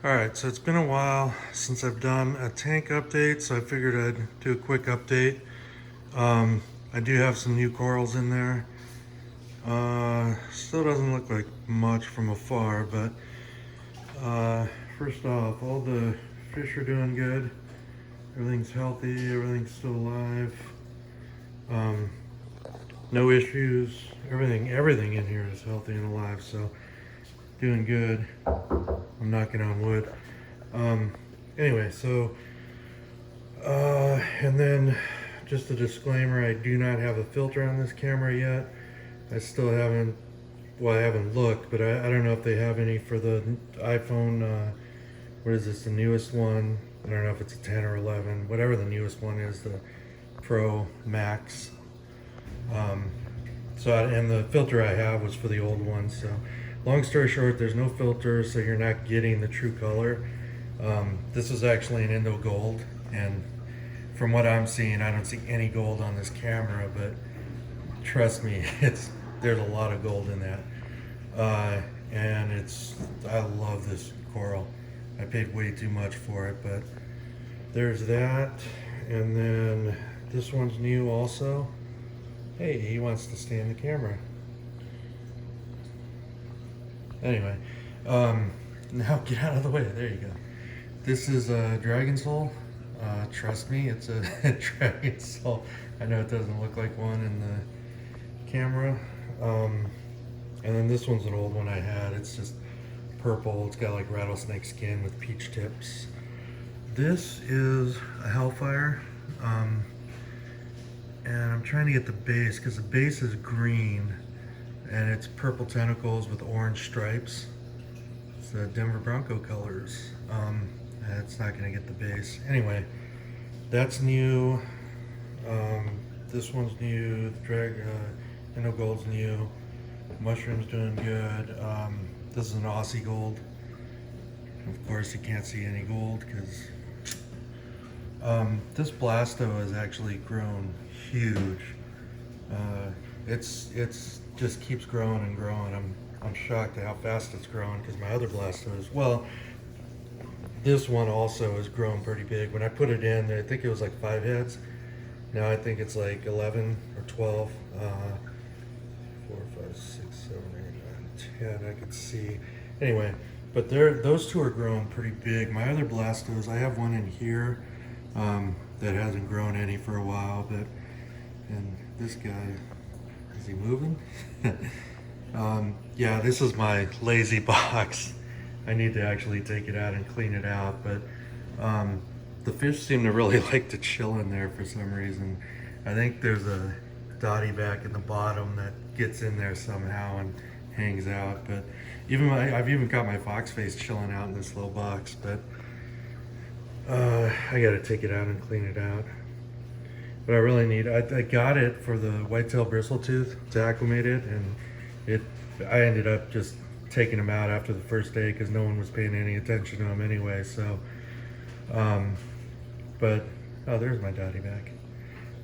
Alright, so it's been a while since I've done a tank update, so I figured I'd do a quick update. I do have some new corals in there. Still doesn't look like much from afar, but first off, all the fish are doing good. Everything's healthy, everything's still alive. Um, no issues. Everything in here is healthy and alive, so doing good. I'm knocking on wood. Um, anyway, so and then just a disclaimer, I do not have a filter on this camera yet. I still haven't, well, I haven't looked, but I don't know if they have any for the iPhone, what is this, the newest one? I don't know if it's a 10 or 11, whatever the newest one is, the Pro Max. And the filter I have was for the old one, so long story short, there's no filter, so you're not getting the true color. This is actually an Indo Gold, and from what I'm seeing, I don't see any gold on this camera, but trust me, there's a lot of gold in that. And I love this coral. I paid way too much for it, but there's that. And then this one's new also. Hey, he wants to stay in the camera. Anyway, now get out of the way. There you go. This is a dragon soul. Trust me, it's a dragon soul. I know it doesn't look like one in the camera. And then this one's an old one I had. It's just purple. It's got like rattlesnake skin with peach tips. This is a hellfire. And I'm trying to get the base because the base is green and it's purple tentacles with orange stripes. It's the Denver Bronco colors. It's not going to get the base. Anyway, that's new. This one's new. The Indo Gold's new. Mushroom's doing good. This is an Aussie Gold. Of course, you can't see any gold because this Blasto has actually grown huge. It's just keeps growing and growing. I'm shocked at how fast it's growing because my other Blastos, well, this one also has grown pretty big. When I put it in, I think it was like 5 heads. Now I think it's like 11 or 12. 4, 5, 6, 7, 8, 9, 10. I could see. Anyway, but those two are growing pretty big. My other Blastos, I have one in here that hasn't grown any for a while, and this guy, is he moving? Yeah, this is my lazy box. I need to actually take it out and clean it out, but the fish seem to really like to chill in there for some reason. I think there's a dotty back in the bottom that gets in there somehow and hangs out, but I've even got my fox face chilling out in this little box, but I gotta take it out and clean it out. But I really need, I got it for the whitetail bristletooth to acclimate it, and I ended up just taking him out after the first day because no one was paying any attention to him anyway, so but oh, there's my dotty back.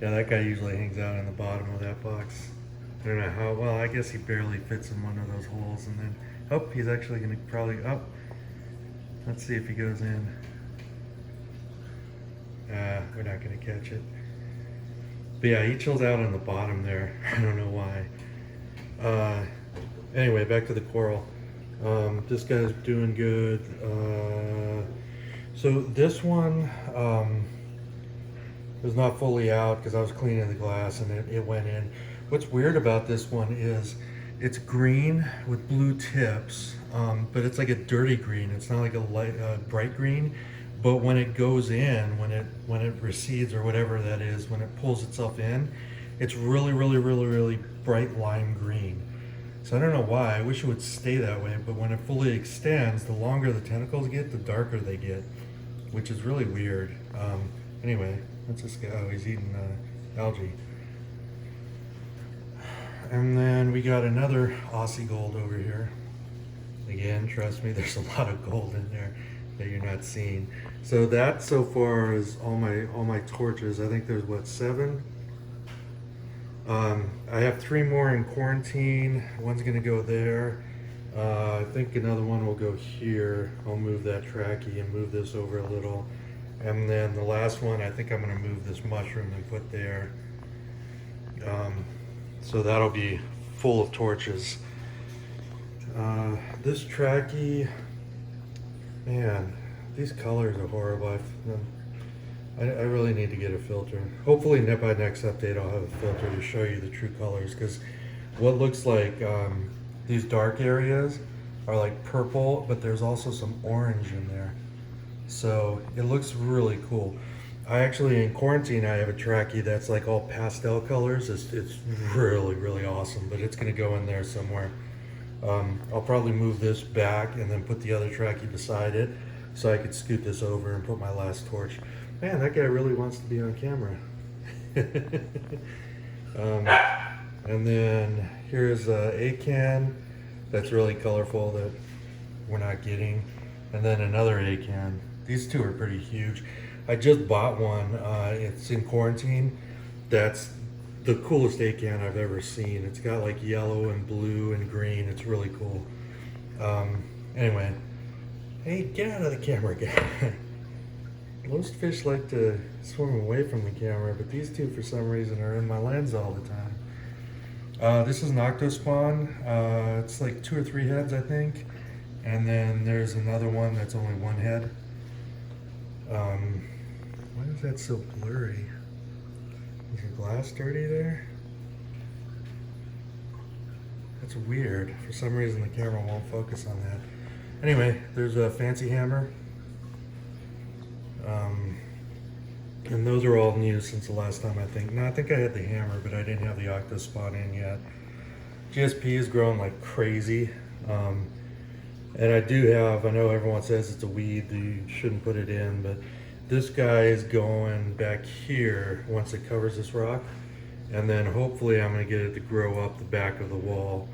Yeah, that guy usually hangs out in the bottom of that box. I don't know how well. I guess he barely fits in one of those holes, and then oh, he's actually gonna probably let's see if he goes in. We're not gonna catch it. But yeah, he chills out on the bottom there. I don't know why. Anyway, back to the coral. This guy's doing good. So this one was not fully out because I was cleaning the glass and it went in. What's weird about this one is it's green with blue tips, but it's like a dirty green. It's not like a light, bright green. But when it goes in, when it recedes or whatever that is, when it pulls itself in, it's really, really, really, really bright lime green. So I don't know why. I wish it would stay that way, but when it fully extends, the longer the tentacles get, the darker they get, which is really weird. Anyway, what's this guy? Oh, he's eating algae. And then we got another Aussie Gold over here. Again, trust me, there's a lot of gold in there that you're not seeing. So that so far is all my torches. I think there's what, 7? I have 3 more in quarantine. One's gonna go there. I think another one will go here. I'll move that trackie and move this over a little. And then the last one, I think I'm gonna move this mushroom and put there. So that'll be full of torches. This trackie, man, these colors are horrible. I really need to get a filter. Hopefully by next update I'll have a filter to show you the true colors, because what looks like these dark areas are like purple, but there's also some orange in there. So it looks really cool. I actually, in quarantine, I have a trackie that's like all pastel colors. It's really, really awesome, but it's gonna go in there somewhere. I'll probably move this back and then put the other trackie beside it so I could scoot this over and put my last torch. Man, that guy really wants to be on camera. And then here's a can that's really colorful that we're not getting. And then another can. These two are pretty huge. I just bought one. It's in quarantine. That's the coolest can I've ever seen. It's got like yellow and blue and green. It's really cool. Anyway, hey, get out of the camera, guy. Most fish like to swim away from the camera, but these two, for some reason, are in my lens all the time. This is an octospawn. It's like 2 or 3 heads, I think. And then there's another one that's only 1 head. Why is that so blurry? Is the glass dirty there? That's weird. For some reason the camera won't focus on that. Anyway, there's a fancy hammer. And those are all new since the last time, I think. No, I think I had the hammer, but I didn't have the octospawn in yet. GSP is growing like crazy. And I do have, I know everyone says it's a weed, that you shouldn't put it in, but this guy is going back here once it covers this rock. And then hopefully I'm gonna get it to grow up the back of the wall,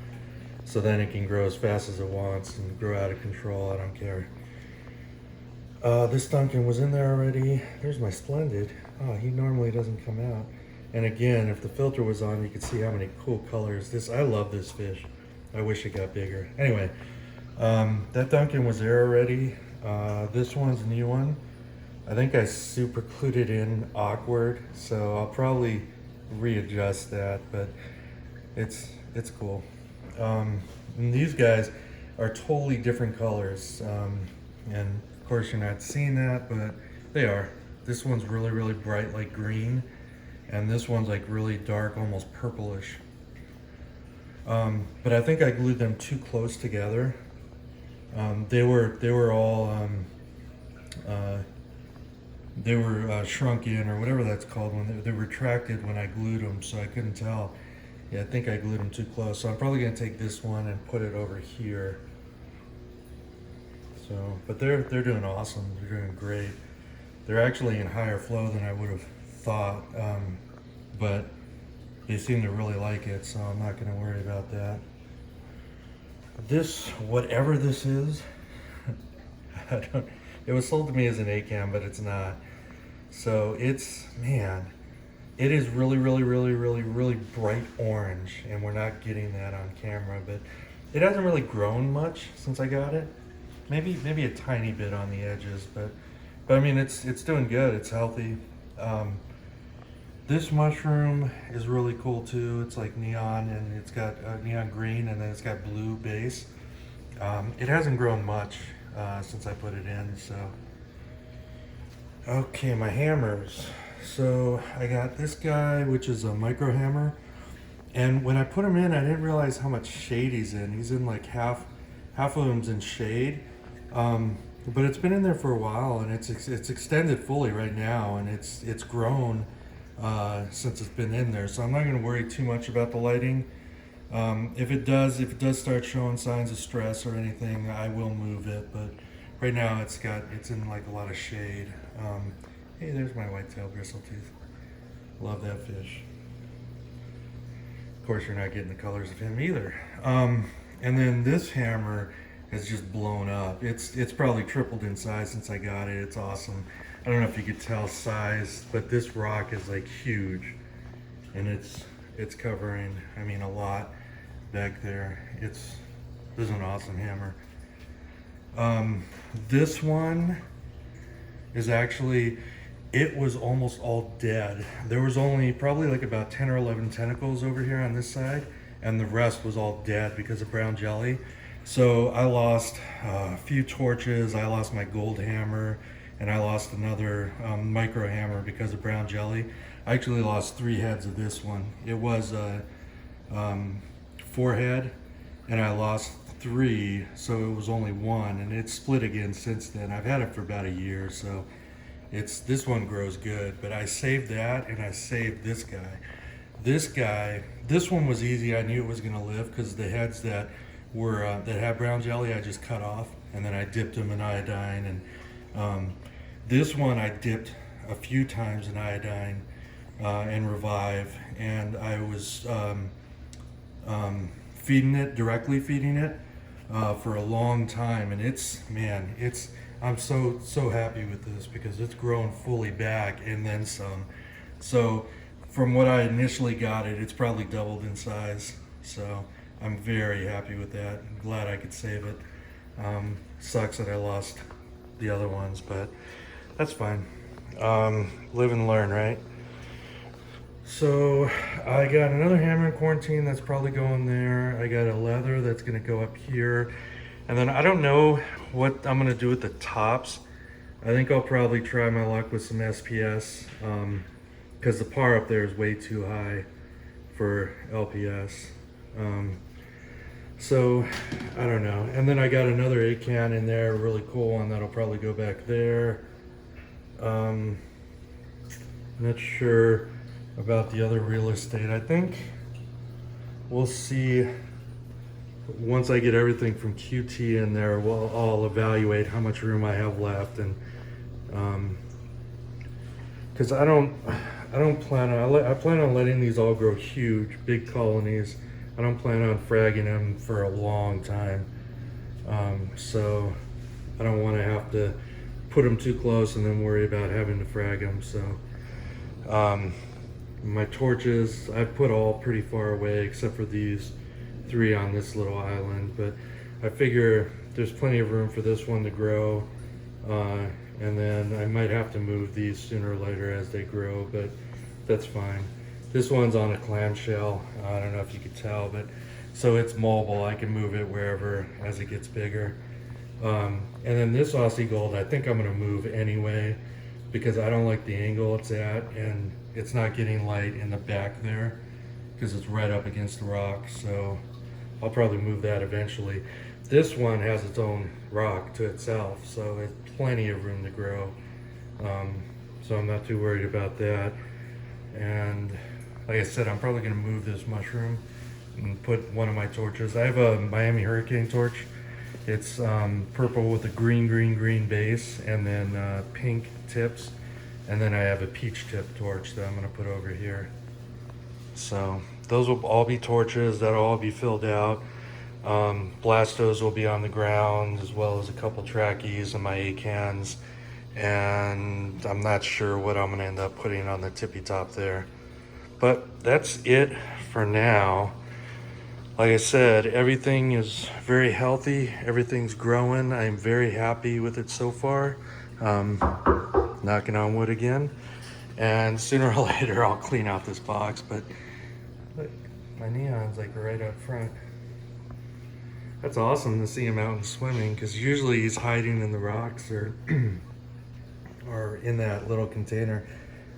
so then it can grow as fast as it wants and grow out of control. I don't care. This Duncan was in there already. There's my Splendid. Oh, he normally doesn't come out. And again, if the filter was on, you could see how many cool colors. I love this fish. I wish it got bigger. Anyway, that Duncan was there already. This one's a new one. I think I super glued it in awkward, so I'll probably readjust that, but it's cool. And these guys are totally different colors, and of course you're not seeing that, but they are. This one's really, really bright, like green, and this one's like really dark, almost purplish. But I think I glued them too close together. They were all shrunk in, or whatever that's called, when they retracted when I glued them, so I couldn't tell. Yeah, I think I glued them too close, so I'm probably gonna take this one and put it over here. So, but they're doing awesome. They're doing great. They're actually in higher flow than I would have thought, but they seem to really like it, so I'm not gonna worry about that. This, whatever this is, it was sold to me as an ACAM, but it's not. So it's, man, it is really, really, really, really, really bright orange, and we're not getting that on camera, but it hasn't really grown much since I got it. Maybe a tiny bit on the edges, but I mean, it's doing good. It's healthy. This mushroom is really cool too. It's like neon, and it's got neon green, and then it's got blue base. It hasn't grown much since I put it in, so. Okay, my hammers. So I got this guy, which is a micro hammer, and when I put him in, I didn't realize how much shade he's in. He's in like half of him's in shade, but it's been in there for a while, and it's extended fully right now, and it's grown since it's been in there. So I'm not going to worry too much about the lighting. If it does start showing signs of stress or anything, I will move it. But right now it's in like a lot of shade. Hey, there's my whitetail bristletooth. Love that fish. Of course, you're not getting the colors of him either. And then this hammer has just blown up. It's probably tripled in size since I got it. It's awesome. I don't know if you could tell size, but this rock is like huge, and it's covering, I mean, a lot back there. This is an awesome hammer. This one is actually, it was almost all dead. There was only probably like about 10 or 11 tentacles over here on this side, and the rest was all dead because of brown jelly. So I lost a few torches, I lost my gold hammer, and I lost another micro hammer because of brown jelly. I actually lost 3 heads of this one. It was a 4 head, and I lost 3, so it was only 1, and it's split again since then. I've had it for about a year, so this one grows good. But I saved that, and I saved this guy. This one was easy. I knew it was gonna live because the heads that had brown jelly, I just cut off, and then I dipped them in iodine. And this one I dipped a few times in iodine and revive, and I was directly feeding it for a long time, and I'm so happy with this because it's grown fully back and then some. So from what I initially got it's probably doubled in size. So I'm very happy with that. I'm glad I could save it. Sucks that I lost the other ones, but that's fine. Live and learn, right? So I got another hammer in quarantine that's probably going there. I got a leather that's gonna go up here. And then I don't know what I'm gonna do with the tops. I think I'll probably try my luck with some SPS because the par up there is way too high for LPS. So I don't know. And then I got another 8-can in there, a really cool one that'll probably go back there. I'm not sure about the other real estate. I think we'll see once I get everything from QT in there. I'll evaluate how much room I have left, and because I plan on letting these all grow huge, big colonies. I don't plan on fragging them for a long time, so I don't want to have to put them too close and then worry about having to frag them. So my torches I've put all pretty far away except for these 3 on this little island, but I figure there's plenty of room for this one to grow, and then I might have to move these sooner or later as they grow, but that's fine. This one's on a clamshell. I don't know if you could tell, but so it's mobile. I can move it wherever as it gets bigger. And then this Aussie Gold, I think I'm gonna move anyway because I don't like the angle it's at, and it's not getting light in the back there because it's right up against the rock. So I'll probably move that eventually. This one has its own rock to itself, so it's plenty of room to grow. So I'm not too worried about that. And like I said, I'm probably gonna move this mushroom and put one of my torches. I have a Miami Hurricane torch. It's purple with a green base, and then pink tips. And then I have a peach tip torch that I'm gonna put over here. So those will all be torches that'll all be filled out. Blastos will be on the ground, as well as a couple trackies and my 8-cans. And I'm not sure what I'm gonna end up putting on the tippy top there. But that's it for now. Like I said, everything is very healthy. Everything's growing. I'm very happy with it so far. Knocking on wood again. And sooner or later, I'll clean out this box. But look, my neon's like right up front. That's awesome to see him out and swimming, because usually he's hiding in the rocks or or in that little container.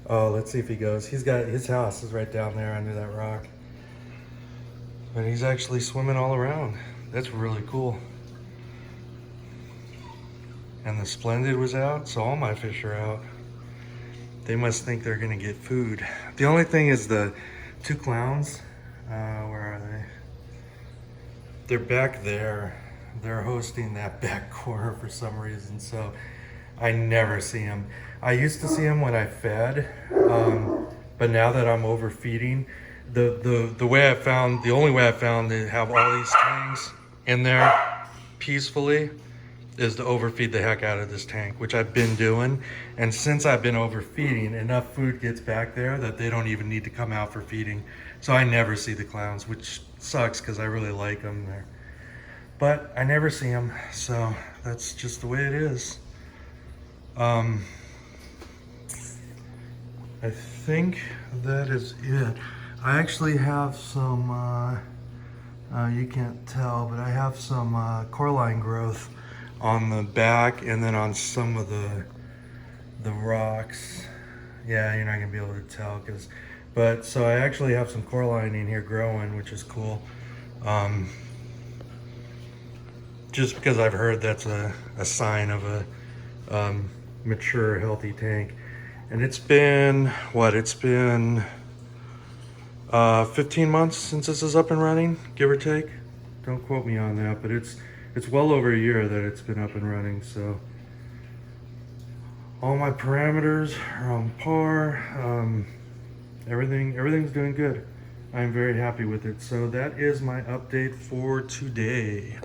Oh, let's see if he goes. His house is right down there under that rock. But he's actually swimming all around. That's really cool. And the Splendid was out, so all my fish are out. They must think they're gonna get food. The only thing is the 2 clowns, where are they? They're back there. They're hosting that back corner for some reason, so I never see them. I used to see them when I fed, but now that I'm overfeeding, the only way I found to have all these tanks in there peacefully is to overfeed the heck out of this tank, which I've been doing. And since I've been overfeeding, enough food gets back there that they don't even need to come out for feeding. So I never see the clowns, which sucks because I really like them. but I never see them, so that's just the way it is. I think that is it. I actually have some, you can't tell, but I have some coralline growth on the back and then on some of the rocks. Yeah, you're not gonna be able to tell, but so I actually have some coralline in here growing, which is cool. Just because I've heard that's a sign of a mature, healthy tank. And it's been, what, it's been 15 months since this is up and running, give or take. Don't quote me on that, but it's well over a year that it's been up and running, so all my parameters are on par. Everything's doing good. I'm very happy with it. So that is my update for today.